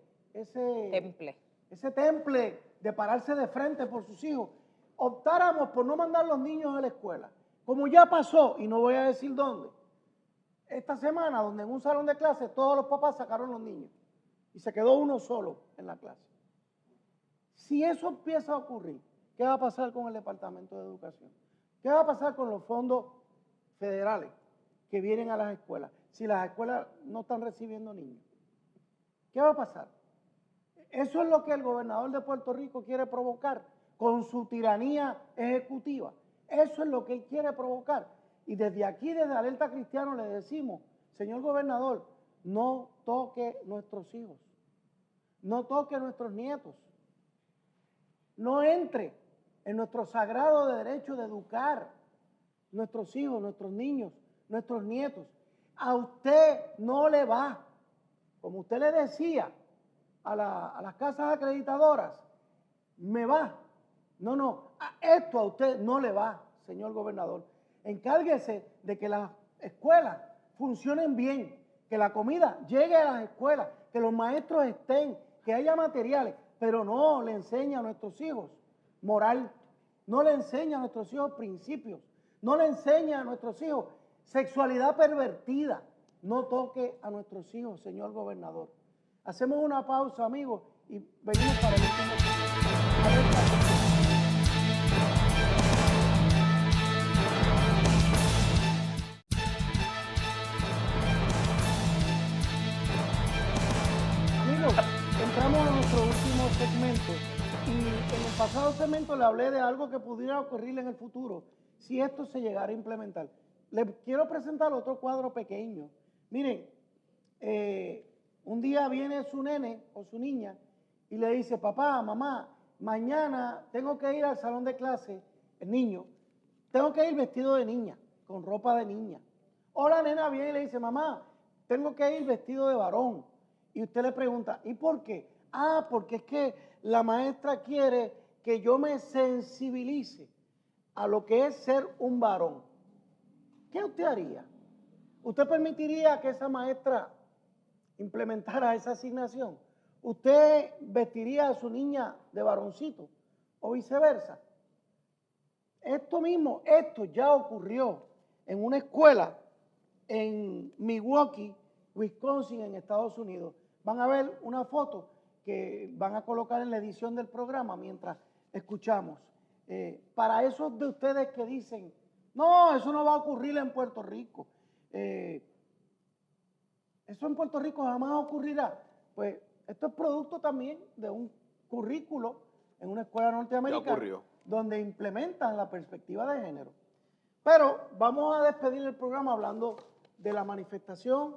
temple de pararse de frente por sus hijos, optáramos por no mandar los niños a la escuela? Como ya pasó, y no voy a decir dónde, esta semana, donde en un salón de clase todos los papás sacaron los niños y se quedó uno solo en la clase. Si eso empieza a ocurrir, ¿qué va a pasar con el Departamento de Educación? ¿Qué va a pasar con los fondos federales que vienen a las escuelas si las escuelas no están recibiendo niños? ¿Qué va a pasar? Eso es lo que el gobernador de Puerto Rico quiere provocar con su tiranía ejecutiva. Eso es lo que él quiere provocar. Y desde aquí, desde Alerta Cristiano, le decimos, señor gobernador, no toque nuestros hijos, no toque nuestros nietos, no entre en nuestro sagrado derecho de educar nuestros hijos, nuestros niños, nuestros nietos. A usted no le va, como usted le decía a las casas acreditadoras, me va. No, esto a usted no le va, señor gobernador. Encárguese de que las escuelas funcionen bien, que la comida llegue a las escuelas, que los maestros estén, que haya materiales, pero no le enseña a nuestros hijos moral, no le enseña a nuestros hijos principios, no le enseña a nuestros hijos sexualidad pervertida. No toque a nuestros hijos, señor gobernador. Hacemos una pausa, amigos, y venimos para el último. Amigos, entramos a nuestro último segmento y en el pasado segmento le hablé de algo que pudiera ocurrir en el futuro si esto se llegara a implementar. Les quiero presentar otro cuadro pequeño. Miren, un día viene su nene o su niña y le dice, papá, mamá, mañana tengo que ir al salón de clase, el niño, tengo que ir vestido de niña, con ropa de niña. O la nena viene y le dice, mamá, tengo que ir vestido de varón. Y usted le pregunta, ¿y por qué? Ah, porque es que la maestra quiere que yo me sensibilice a lo que es ser un varón. ¿Qué usted haría? ¿Usted permitiría que esa maestra implementara esa asignación? ¿Usted vestiría a su niña de varoncito o viceversa? Esto ya ocurrió en una escuela en Milwaukee, Wisconsin, en Estados Unidos. Van a ver una foto que van a colocar en la edición del programa mientras escuchamos. Para esos de ustedes que dicen, no, eso no va a ocurrir en Puerto Rico. Eso en Puerto Rico jamás ocurrirá. Pues esto es producto también de un currículo en una escuela norteamericana donde implementan la perspectiva de género. Pero vamos a despedir el programa hablando de la manifestación,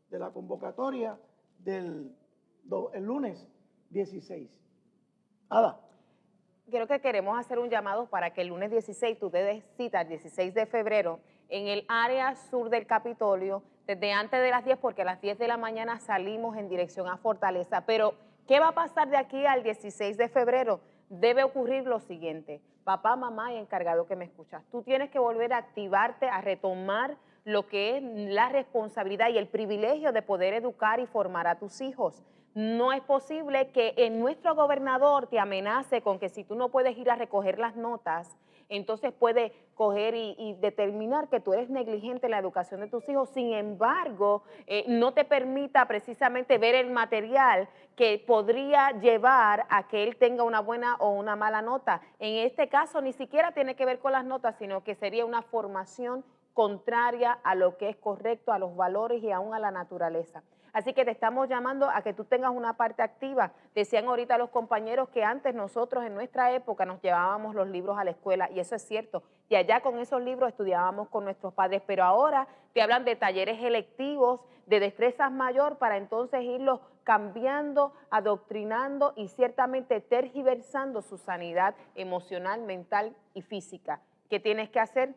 de la convocatoria el lunes 16. Ada. Creo que queremos hacer un llamado para que el lunes 16, tú te des cita el 16 de febrero en el área sur del Capitolio, desde antes de las 10, porque a las 10 de la mañana salimos en dirección a Fortaleza. Pero, ¿qué va a pasar de aquí al 16 de febrero? debe ocurrir lo siguiente. Papá, mamá y encargado que me escuchas, tú tienes que volver a activarte, a retomar lo que es la responsabilidad y el privilegio de poder educar y formar a tus hijos. No es posible que nuestro gobernador te amenace con que si tú no puedes ir a recoger las notas, entonces puede coger y determinar que tú eres negligente en la educación de tus hijos. Sin embargo, no te permita precisamente ver el material que podría llevar a que él tenga una buena o una mala nota. En este caso, ni siquiera tiene que ver con las notas, sino que sería una formación contraria a lo que es correcto, a los valores y aún a la naturaleza. Así que te estamos llamando a que tú tengas una parte activa. Decían ahorita los compañeros que antes nosotros en nuestra época nos llevábamos los libros a la escuela y eso es cierto. Y allá con esos libros estudiábamos con nuestros padres, pero ahora te hablan de talleres electivos, de destrezas mayor para entonces irlos cambiando, adoctrinando y ciertamente tergiversando su sanidad emocional, mental y física. ¿Qué tienes que hacer?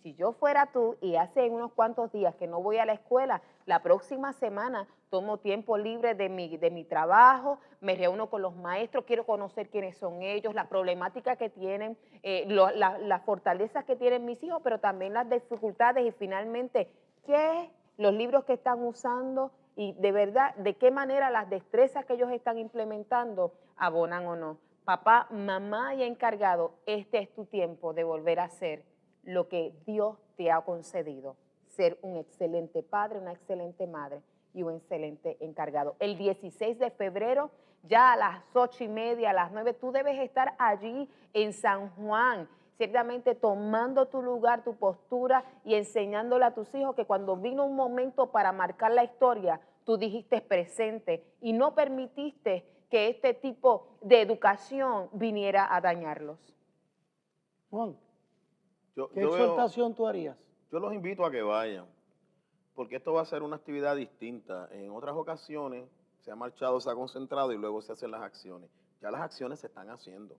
Si yo fuera tú y hace unos cuantos días que no voy a la escuela, la próxima semana tomo tiempo libre de mi trabajo, me reúno con los maestros, quiero conocer quiénes son ellos, las problemáticas que tienen, las fortalezas que tienen mis hijos, pero también las dificultades y finalmente, ¿qué los libros que están usando y de verdad, de qué manera las destrezas que ellos están implementando abonan o no? Papá, mamá y encargado, este es tu tiempo de volver a ser lo que Dios te ha concedido, ser un excelente padre, una excelente madre y un excelente encargado. El 16 de febrero, ya a las 8:30, a las 9, tú debes estar allí en San Juan, ciertamente tomando tu lugar, tu postura y enseñándole a tus hijos que cuando vino un momento para marcar la historia, tú dijiste presente y no permitiste que este tipo de educación viniera a dañarlos. Juan, Yo, ¿qué yo veo, exhortación tú harías? yo los invito a que vayan, porque esto va a ser una actividad distinta. En otras ocasiones se ha marchado, se ha concentrado y luego se hacen las acciones. Ya las acciones se están haciendo.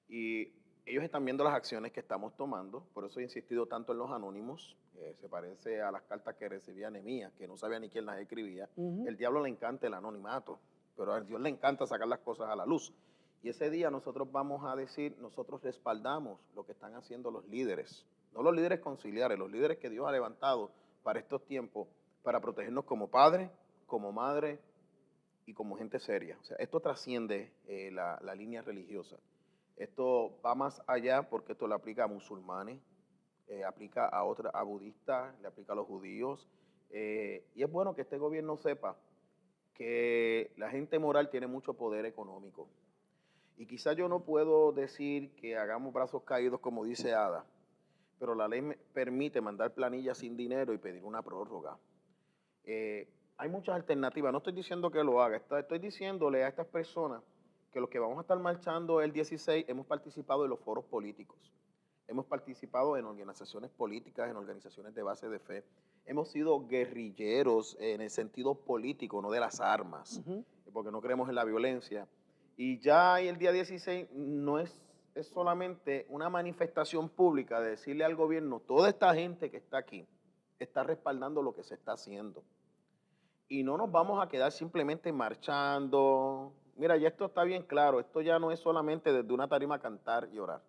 Y ellos están viendo las acciones que estamos tomando, por eso he insistido tanto en los anónimos, se parece a las cartas que recibía Nehemías, que no sabía ni quién las escribía. El diablo le encanta el anonimato, pero a Dios le encanta sacar las cosas a la luz. Y ese día nosotros vamos a decir, nosotros respaldamos lo que están haciendo los líderes, no los líderes conciliares, los líderes que Dios ha levantado para estos tiempos, para protegernos como padre, como madre y como gente seria. O sea, esto trasciende la línea religiosa. Esto va más allá porque esto le aplica a musulmanes, aplica a budistas, le aplica a los judíos. Y es bueno que este gobierno sepa que la gente moral tiene mucho poder económico. Y quizás yo no puedo decir que hagamos brazos caídos como dice Ada, pero la ley me permite mandar planillas sin dinero y pedir una prórroga. Hay muchas alternativas, no estoy diciendo que lo haga, estoy diciéndole a estas personas que los que vamos a estar marchando el 16 hemos participado en los foros políticos, hemos participado en organizaciones políticas, en organizaciones de base de fe, hemos sido guerrilleros en el sentido político, no de las armas, porque no creemos en la violencia. Y ya el día 16 no es solamente una manifestación pública de decirle al gobierno, toda esta gente que está aquí está respaldando lo que se está haciendo. Y no nos vamos a quedar simplemente marchando. Mira, ya esto está bien claro, esto ya no es solamente desde una tarima cantar y orar.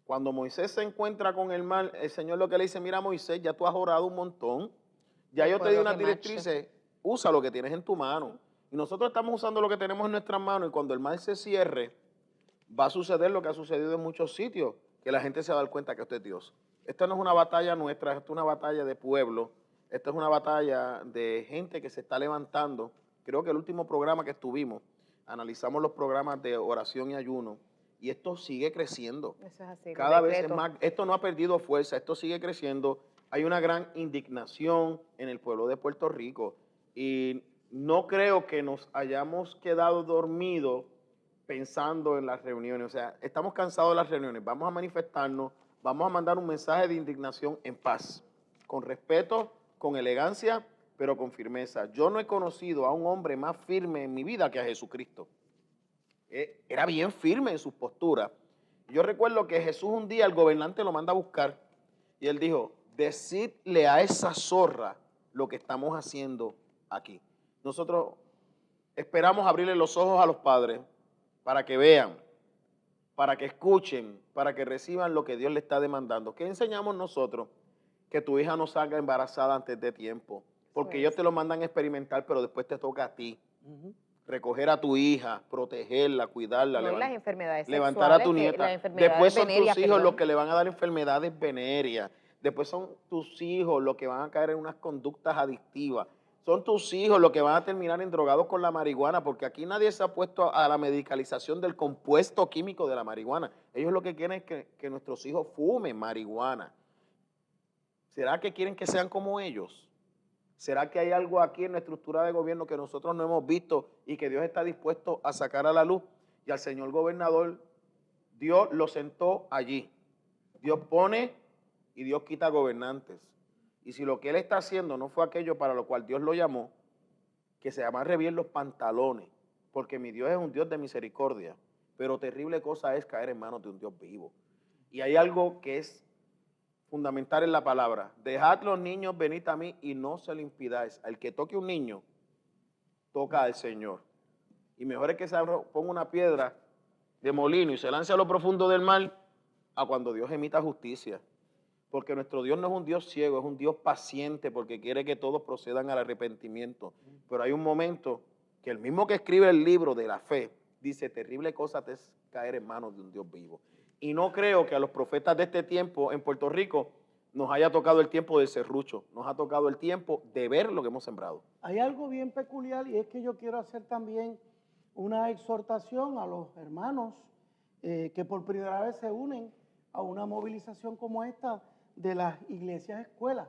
Cuando Moisés se encuentra con el mar, el Señor lo que le dice, mira Moisés, ya tú has orado un montón, ya yo te di unas directrices, usa lo que tienes en tu mano. Y nosotros estamos usando lo que tenemos en nuestras manos y cuando el mar se cierre, va a suceder lo que ha sucedido en muchos sitios, que la gente se va a dar cuenta que esto es Dios. Esta no es una batalla nuestra, esto es una batalla de pueblo, esta es una batalla de gente que se está levantando. Creo que el último programa que estuvimos, analizamos los programas de oración y ayuno, y esto sigue creciendo. Eso es así, Cada vez es más, esto no ha perdido fuerza, esto sigue creciendo. Hay una gran indignación en el pueblo de Puerto Rico y no creo que nos hayamos quedado dormidos pensando en las reuniones. O sea, estamos cansados de las reuniones, vamos a manifestarnos, vamos a mandar un mensaje de indignación en paz, con respeto, con elegancia, pero con firmeza. Yo no he conocido a un hombre más firme en mi vida que a Jesucristo. Era bien firme en sus posturas. Yo recuerdo que Jesús un día, el gobernante lo manda a buscar y él dijo, decidle a esa zorra lo que estamos haciendo aquí. Nosotros esperamos abrirle los ojos a los padres para que vean para que escuchen, para que reciban lo que Dios le está demandando. ¿Qué enseñamos nosotros? Que tu hija no salga embarazada antes de tiempo, porque ellos te lo mandan a experimentar, pero después te toca a ti. Recoger a tu hija, protegerla, cuidarla, No, y las enfermedades levantar a sexuales, tu las nieta. enfermedades Después son venéreas, tus hijos los perdón. que le van a dar enfermedades venéreas. Después son tus hijos los que van a caer en unas conductas adictivas. Son tus hijos los que van a terminar endrogados con la marihuana, porque aquí nadie se ha puesto a la medicalización del compuesto químico de la marihuana. Ellos lo que quieren es que nuestros hijos fumen marihuana. ¿Será que quieren que sean como ellos? ¿Será que hay algo aquí en la estructura de gobierno que nosotros no hemos visto y que Dios está dispuesto a sacar a la luz? Y al señor gobernador, Dios lo sentó allí. Dios pone y Dios quita gobernantes. Y si lo que él está haciendo no fue aquello para lo cual Dios lo llamó, que se amarre bien los pantalones, porque mi Dios es un Dios de misericordia, pero terrible cosa es caer en manos de un Dios vivo. Y hay algo que es fundamental en la palabra: dejad los niños venid a mí y no se lo impidáis. Al que toque un niño, toca al Señor. Y mejor es que se ponga una piedra de molino y se lance a lo profundo del mar a cuando Dios emita justicia. Porque nuestro Dios no es un Dios ciego, es un Dios paciente, porque quiere que todos procedan al arrepentimiento. Pero hay un momento que el mismo que escribe el libro de la fe dice: terrible cosa te es caer en manos de un Dios vivo. Y no creo que a los profetas de este tiempo en Puerto Rico nos haya tocado el tiempo del serrucho, nos ha tocado el tiempo de ver lo que hemos sembrado. Hay algo bien peculiar, y es que yo quiero hacer también una exhortación a los hermanos que por primera vez se unen a una movilización como esta de las iglesias escuelas.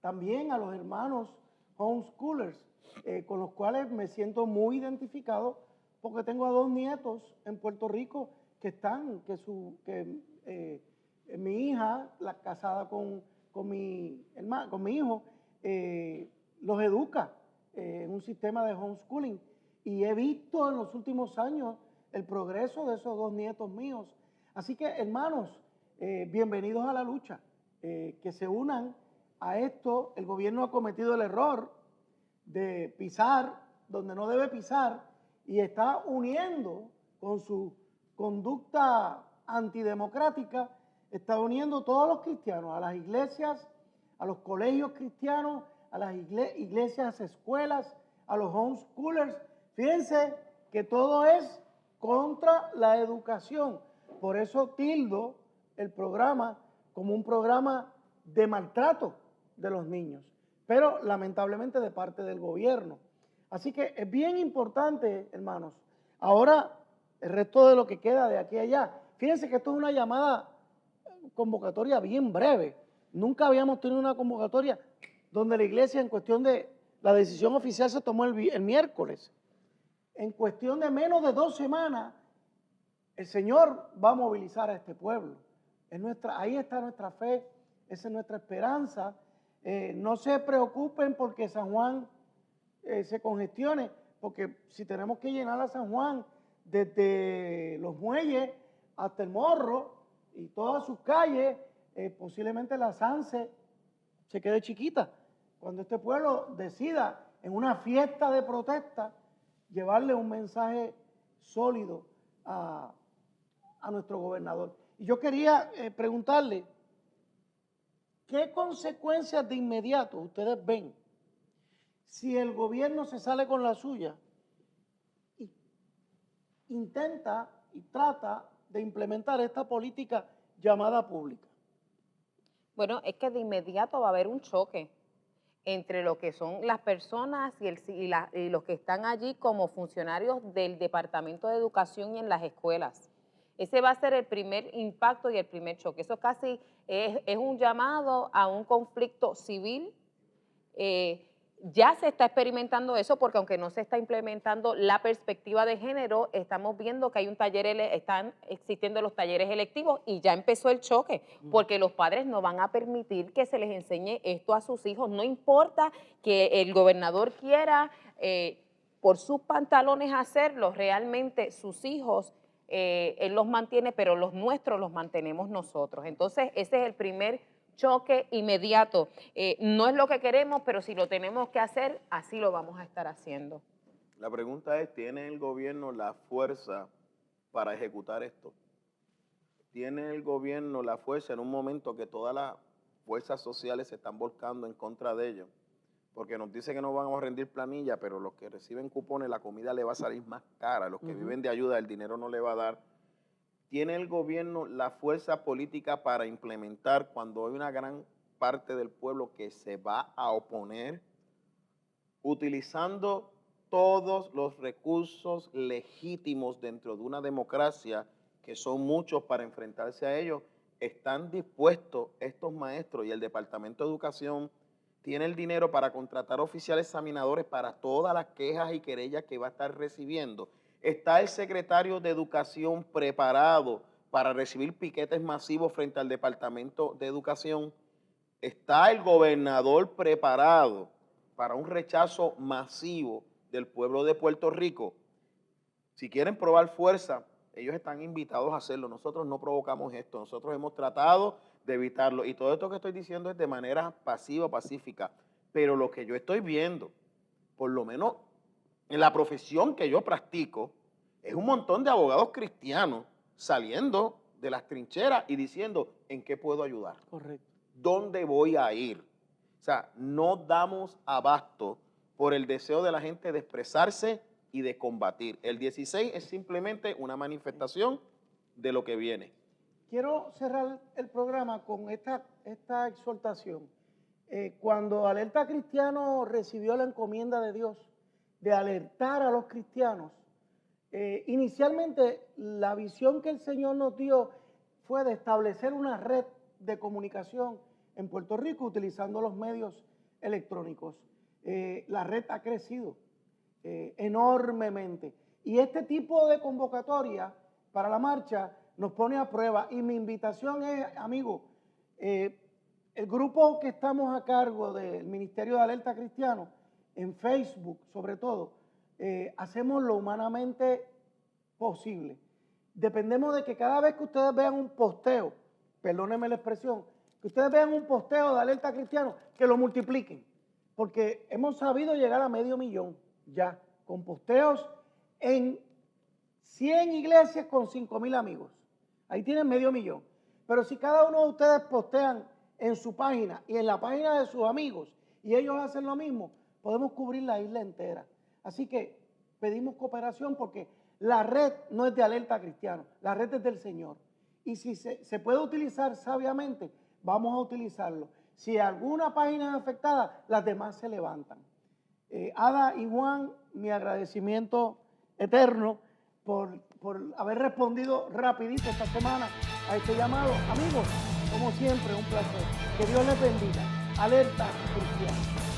También a los hermanos homeschoolers, con los cuales me siento muy identificado, porque tengo a 2 nietos en Puerto Rico que están, mi hija, la casada con mi hijo, los educa en un sistema de homeschooling. Y he visto en los últimos años el progreso de esos 2 nietos míos. Así que, hermanos, bienvenidos a la lucha, que se unan a esto. El gobierno ha cometido el error de pisar donde no debe pisar y está uniendo con su conducta antidemocrática, está uniendo todos los cristianos, a las iglesias, a los colegios cristianos, a las iglesias, escuelas, a los homeschoolers. Fíjense que todo es contra la educación. Por eso tildo el programa como un programa de maltrato de los niños, pero lamentablemente de parte del gobierno. Así que es bien importante, hermanos. Ahora, el resto de lo que queda de aquí a allá. Fíjense que esto es una llamada convocatoria bien breve. Nunca habíamos tenido una convocatoria donde la iglesia, en cuestión de la decisión oficial, se tomó el miércoles. En cuestión de menos de 2 semanas, el Señor va a movilizar a este pueblo. Ahí está nuestra fe, esa es nuestra esperanza. No se preocupen porque San Juan se congestione, porque si tenemos que llenar a San Juan desde los muelles hasta el Morro y todas sus calles, posiblemente la Sanse se quede chiquita. Cuando este pueblo decida en una fiesta de protesta llevarle un mensaje sólido a nuestro gobernador. Y yo quería preguntarle, ¿qué consecuencias de inmediato ustedes ven si el gobierno se sale con la suya y intenta y trata de implementar esta política llamada pública? Bueno, es que de inmediato va a haber un choque entre lo que son las personas y los que están allí como funcionarios del Departamento de Educación y en las escuelas. Ese va a ser el primer impacto y el primer choque. Eso casi es un llamado a un conflicto civil. Ya se está experimentando eso porque aunque no se está implementando la perspectiva de género, estamos viendo que hay están existiendo los talleres electivos y ya empezó el choque, porque los padres no van a permitir que se les enseñe esto a sus hijos. No importa que el gobernador quiera por sus pantalones hacerlo, realmente sus hijos él los mantiene, pero los nuestros los mantenemos nosotros. Entonces ese es el primer choque inmediato. No es lo que queremos, pero si lo tenemos que hacer, así lo vamos a estar haciendo. La pregunta es, ¿tiene el gobierno la fuerza para ejecutar esto? tiene el gobierno la fuerza en un momento que todas las fuerzas sociales se están volcando en contra de ellos? Porque nos dice que no van a rendir planilla, pero los que reciben cupones, la comida le va a salir más cara. Los que viven de ayuda, el dinero no le va a dar. ¿Tiene el gobierno la fuerza política para implementar cuando hay una gran parte del pueblo que se va a oponer, utilizando todos los recursos legítimos dentro de una democracia, que son muchos, para enfrentarse a ellos? ¿Están dispuestos estos maestros y el Departamento de Educación tiene el dinero para contratar oficiales examinadores para todas las quejas y querellas que va a estar recibiendo? ¿Está el secretario de Educación preparado para recibir piquetes masivos frente al Departamento de Educación? ¿Está el gobernador preparado para un rechazo masivo del pueblo de Puerto Rico? Si quieren probar fuerza, ellos están invitados a hacerlo. Nosotros no provocamos esto. Nosotros hemos tratado de evitarlo. Y todo esto que estoy diciendo es de manera pasiva, pacífica. Pero lo que yo estoy viendo, por lo menos en la profesión que yo practico, es un montón de abogados cristianos saliendo de las trincheras y diciendo, ¿en qué puedo ayudar? Correcto. ¿Dónde voy a ir? O sea, no damos abasto por el deseo de la gente de expresarse y de combatir. El 16 es simplemente una manifestación de lo que viene. Quiero cerrar el programa con esta exhortación. Cuando Alerta Cristiano recibió la encomienda de Dios de alertar a los cristianos, inicialmente la visión que el Señor nos dio fue de establecer una red de comunicación en Puerto Rico utilizando los medios electrónicos. La red ha crecido enormemente y este tipo de convocatoria para la marcha nos pone a prueba, y mi invitación es, amigo, el grupo que estamos a cargo del Ministerio de Alerta Cristiano, en Facebook sobre todo, hacemos lo humanamente posible. Dependemos de que cada vez que ustedes vean un posteo, perdónenme la expresión, que ustedes vean un posteo de Alerta Cristiano, que lo multipliquen, porque hemos sabido llegar a 500,000 ya, con posteos en 100 iglesias con 5,000 amigos. Ahí tienen 500,000. Pero si cada uno de ustedes postean en su página y en la página de sus amigos, y ellos hacen lo mismo, podemos cubrir la isla entera. Así que pedimos cooperación, porque la red no es de Alerta Cristiano, la red es del Señor. Y si se puede utilizar sabiamente, vamos a utilizarlo. Si alguna página es afectada, las demás se levantan. Ada y Juan, mi agradecimiento eterno por haber respondido rapidito esta semana a este llamado. Amigos, como siempre, un placer. Que Dios les bendiga. Alerta Cristiano.